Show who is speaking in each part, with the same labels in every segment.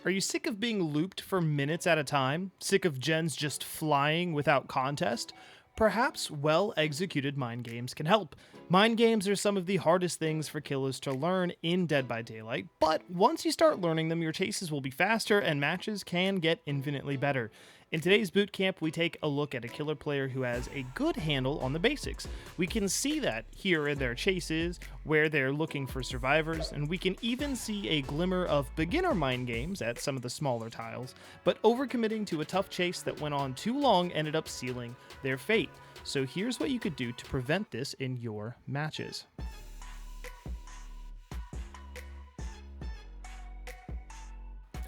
Speaker 1: Are you sick of being looped for minutes at a time? Sick of gens just flying without contest? Perhaps well executed mind games can help. Mind games are some of the hardest things for killers to learn in Dead by Daylight, but once you start learning them, your chases will be faster and matches can get infinitely better. In today's boot camp, we take a look at a killer player who has a good handle on the basics. We can see that here in their chases, where they're looking for survivors, and we can even see a glimmer of beginner mind games at some of the smaller tiles, but overcommitting to a tough chase that went on too long ended up sealing their fate. So here's what you could do to prevent this in your matches.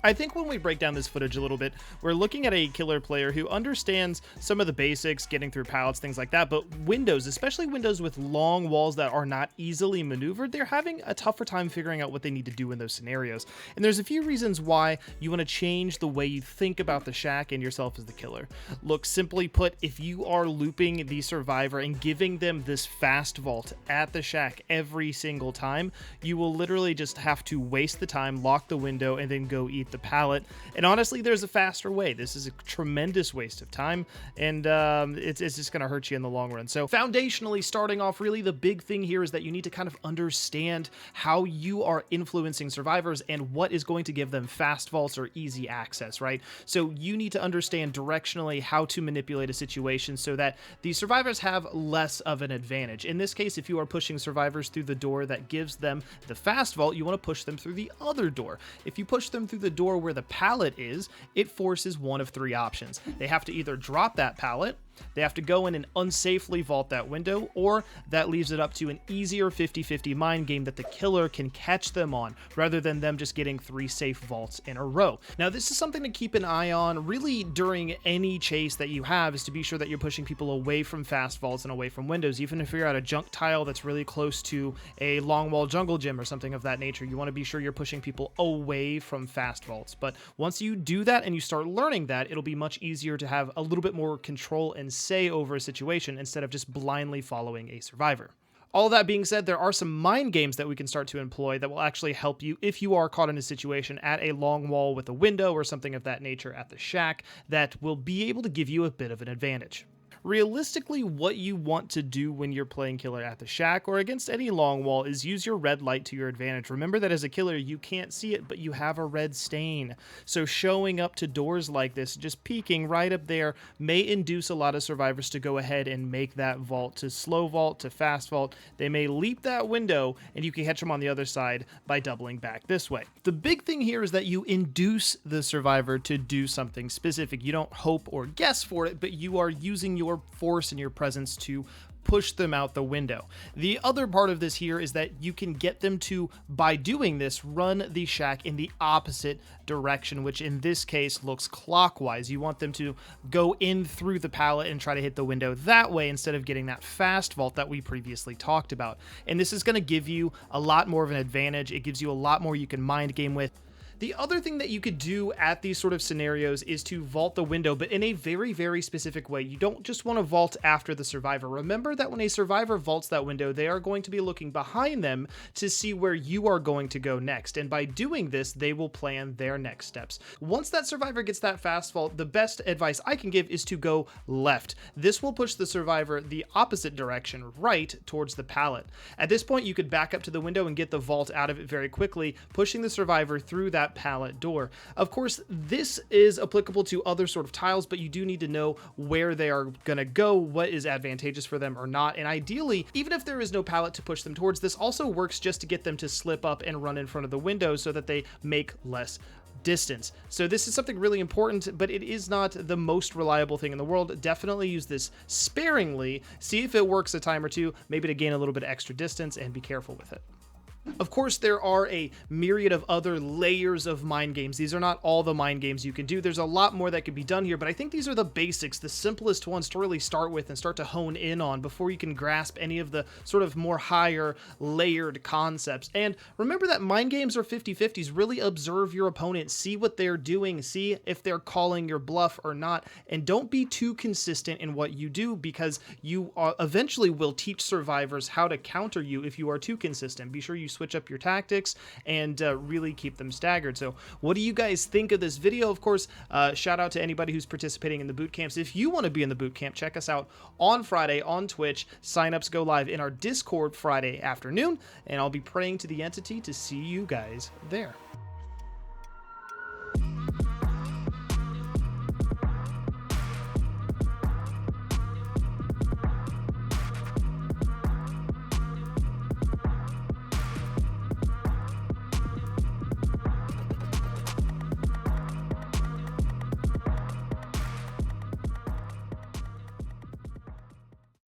Speaker 1: I think when we break down this footage a little bit, we're looking at a killer player who understands some of the basics, getting through pallets, things like that, but windows, especially windows with long walls that are not easily maneuvered, they're having a tougher time figuring out what they need to do in those scenarios. And there's a few reasons why you want to change the way you think about the shack and yourself as the killer. Look, simply put, if you are looping the survivor and giving them this fast vault at the shack every single time, you will literally just have to waste the time, lock the window, and then go eat the pallet. And honestly, there's a faster way. This is a tremendous waste of time, and it's just going to hurt you in the long run. So foundationally, starting off, really the big thing here is that you need to kind of understand how you are influencing survivors and what is going to give them fast vaults or easy access, right? So you need to understand directionally how to manipulate a situation so that the survivors have less of an advantage. In this case, if you are pushing survivors through the door that gives them the fast vault, you want to push them through the other door. If you push them through the door where the pallet is, it forces one of three options. They have to either drop that pallet, they have to go in and unsafely vault that window, or that leaves it up to an easier 50-50 mind game that the killer can catch them on, rather than them just getting 3 safe vaults in a row. Now, this is something to keep an eye on really during any chase that you have, is to be sure that you're pushing people away from fast vaults and away from windows. Even if you're at a junk tile that's really close to a long wall jungle gym or something of that nature, you want to be sure you're pushing people away from fast vaults. But once you do that and you start learning that, it'll be much easier to have a little bit more control and say over a situation instead of just blindly following a survivor. All that being said, there are some mind games that we can start to employ that will actually help you if you are caught in a situation at a long wall with a window or something of that nature at the shack that will be able to give you a bit of an advantage. Realistically, what you want to do when you're playing killer at the shack or against any long wall is use your red light to your advantage. Remember that as a killer, you can't see it, but you have a red stain. So showing up to doors like this, just peeking right up there, may induce a lot of survivors to go ahead and make that vault to slow vault to fast vault. They may leap that window and you can catch them on the other side by doubling back this way. The big thing here is that you induce the survivor to do something specific. You don't hope or guess for it, but you are using your force and your presence to push them out the window. The other part of this here is that you can get them to, by doing this, run the shack in the opposite direction, which in this case looks clockwise. You want them to go in through the pallet and try to hit the window that way instead of getting that fast vault that we previously talked about. And this is going to give you a lot more of an advantage. It gives you a lot more you can mind game with. The other thing that you could do at these sort of scenarios is to vault the window, but in a very, very specific way. You don't just want to vault after the survivor. Remember that when a survivor vaults that window, they are going to be looking behind them to see where you are going to go next. And by doing this, they will plan their next steps. Once that survivor gets that fast vault, the best advice I can give is to go left. This will push the survivor the opposite direction, right, towards the pallet. At this point, you could back up to the window and get the vault out of it very quickly, pushing the survivor through that pallet door. Of course, this is applicable to other sort of tiles, but you do need to know where they are going to go, what is advantageous for them or not. And ideally, even if there is no pallet to push them towards, this also works just to get them to slip up and run in front of the window so that they make less distance. So this is something really important, but it is not the most reliable thing in the world. Definitely use this sparingly, see if it works a time or two, maybe to gain a little bit of extra distance, and be careful with it. Of course, there are a myriad of other layers of mind games. These are not all the mind games you can do. There's a lot more that could be done here, but I think these are the basics, the simplest ones to really start with and start to hone in on before you can grasp any of the sort of more higher layered concepts. And remember that mind games are 50-50s. Really observe your opponent, see what they're doing, see if they're calling your bluff or not, and don't be too consistent in what you do, because you eventually will teach survivors how to counter you if you are too consistent. Be sure you switch up your tactics and really keep them staggered. So what do you guys think of this video? Of course, shout out to anybody who's participating in the boot camps. If you want to be in the boot camp, check us out on Friday on Twitch. Signups go live in our Discord Friday afternoon, and I'll be praying to the entity to see you guys there.